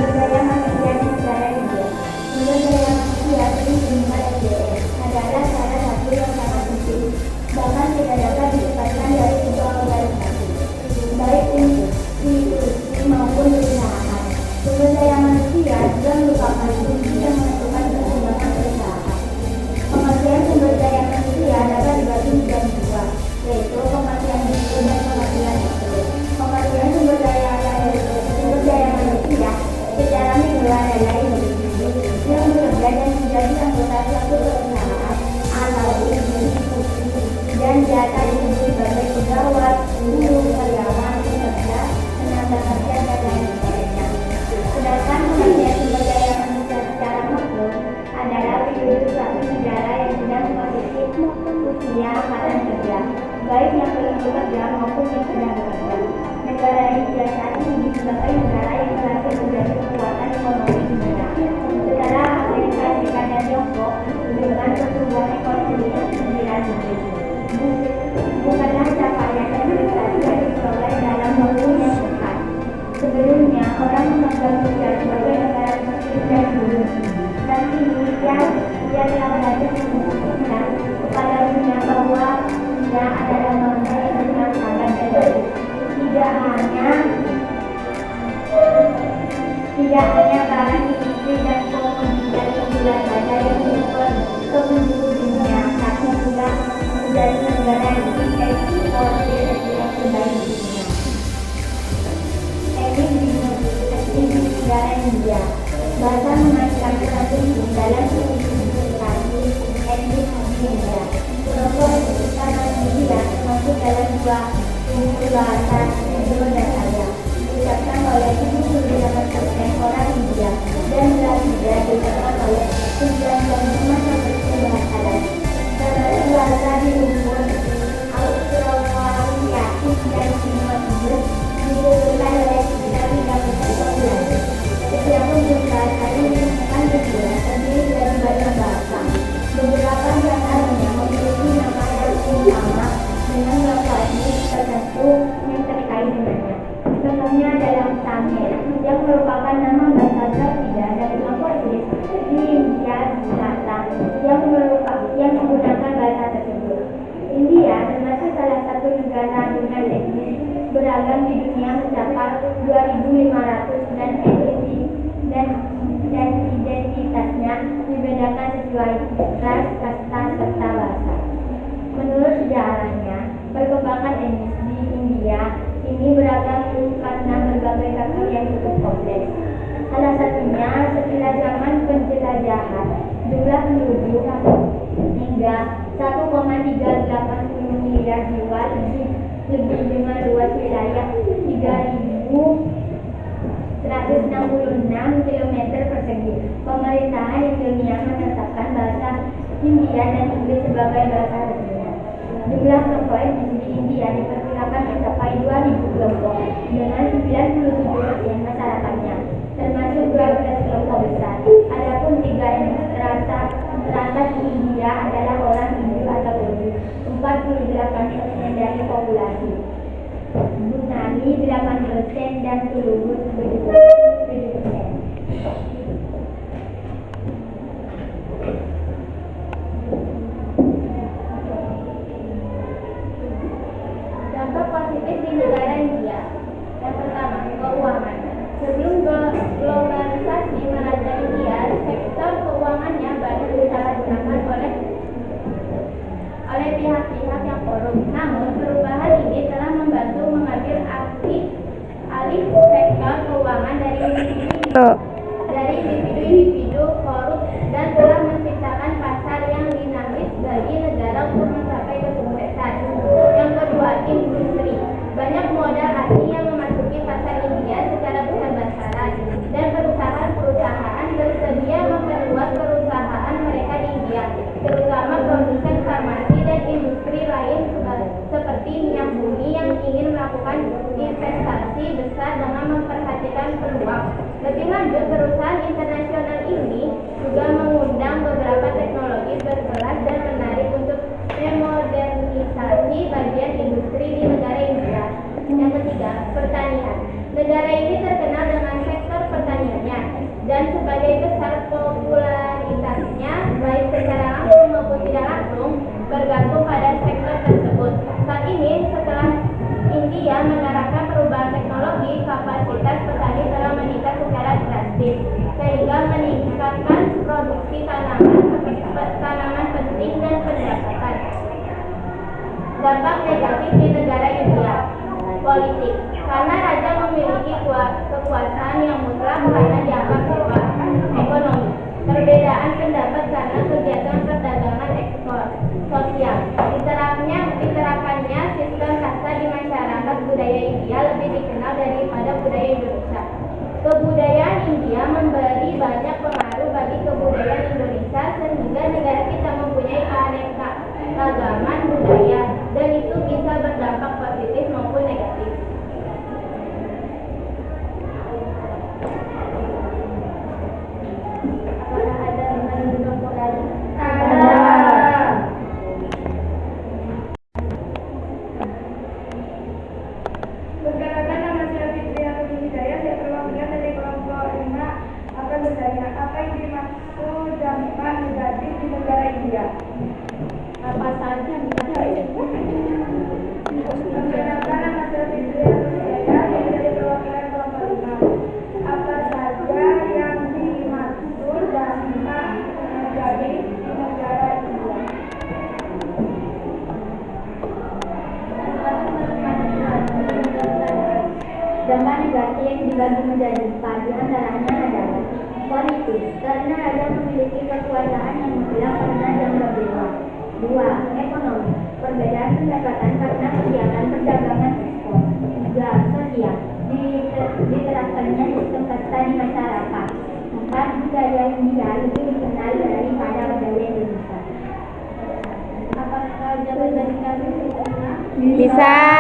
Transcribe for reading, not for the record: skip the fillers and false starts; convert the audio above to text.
Sumber daya manusia di negara India. Sumber daya manusia dengan SDM adalah salah satu yang sangat penting, bahkan tidak dapat dilepaskan dari sebuah organisasi, baik institusi maupun perusahaan. Sumber daya manusia juga merupakan kunci yang menentukan perkembangan perusahaan. Pengertian sumber daya manusia dapat dibagi menjadi dua, yaitu pengertian buku dan pengertian buku. Pengertian sumber daya manusia secara menyeluruh adalah individu yang bekerja dan menjadi anggota suatu perusahaan atau institusi dan data disebut sebagai pegawai, guru, karyawan, pekerja, tenaga kerja, dan lain sebagainya. Sedangkan pengertian sumber daya manusia secara makro adalah penduduk suatu negara yang sedang positif usia angkatan kerja, baik yang belum bekerja maupun yang sedang bekerja. Negara India saat ini sebagai negara yang berhasil menjadi kekuatan ekonomi dunia setelah Amerika Serikat dan Tiongkok dengan pertumbuhan ekonomi yang 9%. Bukanlah capaian yang prestasi yang diperoleh dalam waktu yang dekat. Sebelumnya, orang menganggap India sebagai negara miskin dan buruk, dan kini dia telah berhasil membuktikan kepada dunia bahwa India adalah bangsa yang sangat baik. Tidak hanya para industri dan komoditas unggulan saja yang mensupport ke penjuru dunia, tapi juga menjadi negara yang ekspor yang terbaik di dunia. Ini di negara India. Bahasa memainkan peran penting dalam identifikasi etnis di India. Kelompok etnis India masuk dalam dua unsur bahasa Indo dan Arya, diucapkan oleh 78% orang India dan Belanda diucapkan oleh 95% bahasa lain. Termasuk bahasa di rumpun Australia dan Timor Tengah dituturkan oleh sekitar 3% populasi. Setiap unsur bahasa ini ditemukan berbeda terdiri dari banyak bahasa. Beberapa di antaranya memiliki nama yang sama dengan kelompok etnis tertentu yang terkait dengannya. Contohnya dalam Tamil, yang merupakan nama bahasa Dravida dari kelompok etnis di India Selatan yang menggunakan bahasa tersebut. India termasuk salah satu negara dengan etnis beragam di dunia mencapai 2.500 dan identitasnya dibedakan sesuai ras, kasta, serta bahasa. Menurut sejarahnya, perkembangan etnis di India ini beragam karena berbagai faktor yang cukup kompleks. Salah satunya setelah zaman penjelajahan, jumlah penduduk hingga 1,380 miliar jiwa lebih dengan luas wilayah 3.166 km persegi. Pemerintahan yang ilmiah menetapkan bahasa Hindia dan Inggris sebagai bahasa resminya. Jumlah kelompok etnis di India diperkirakan mencapai 2.000 kelompok dengan 97% masyarakatnya, termasuk 12 kelompok besar. Adapun 3 etnis teratas di India adalah orang Hindu atau Urdu, 48% dari populasi, Bunani 8% dan Telugu 7%. Dampak positif di negara India. Yang pertama, keuangan. Sebelum globalisasi melanda India, sektor keuangannya banyak disalahgunakan oleh pihak-pihak yang korup. Namun, perubahan ini telah membantu mengambil alih sektor keuangan dari individu korup dan telah menciptakan pasar yang dinamis bagi negara untuk mencapai kesuksesan. Yang kedua, industri. Banyak modal asing yang memasuki pasar India secara besar-besaran dan perusahaan-perusahaan bersedia memperluas perusahaan mereka di India, terutama produsen farmasi dan industri lain seperti minyak bumi yang ingin melakukan investasi besar dengan memperhatikan peluang. Lebih lanjut, perusahaan internasional ini juga mengundang beberapa teknologi berkelas dan menarik untuk memodernisasi bagian industri di negara India. Yang ketiga, pertanian. Negara ini terkenal dengan sektor pertaniannya. dan sebagai besar popularitasnya baik secara langsung maupun tidak langsung bergantung pada sektor tersebut. Saat ini setelah India menerapkan perubahan teknologi, kapasitas petani telah meningkat secara drastis sehingga meningkatkan produksi tanaman penting dan pendapatan. Dampak negatif di negara India. Politik. Karena raja memiliki kekuasaan yang mutlak karena dianggap kuat. Ekonomi. Perbedaan pendapat karena kegiatan perdagangan ekspor. Sosial. Diterapkannya sistem kasta di masyarakat budaya India lebih dikenal daripada budaya Indonesia. Kebudayaan India memberi banyak pengaruh bagi kebudayaan Indonesia sehingga negara kita mempunyai keanekaragaman budaya dan itu bisa berdampak positif maupun negatif. Apakah ada menurut lagi? Ada. Perkenalkan, nama saya Fitri Atul Hidayah, saya perwakilan dari kelompok 5. Akan bertanya, apa yang dimaksud dampak negatif di negara India? Apa saja Perkenalkan, nama saya Fitri Atul Hidayah, saya dari perwakilan kelompok 5. Apa saja yang dimaksud dampak negatif di negara India? Dampak negatif yang dibagi menjadi 4 diantaranya adalah politik, karena raja memiliki kekuasaan yang mutlak karena jam berbeda. 2. Ekonomi, perbedaan pendapatan karena kegiatan perdagangan ekspor. 3. Sosial, diterapkannya sistem kasta di masyarakat. 4. Budaya India lebih dikenal daripada budaya Indonesia. Apakah jawaban dari kami? Bisa.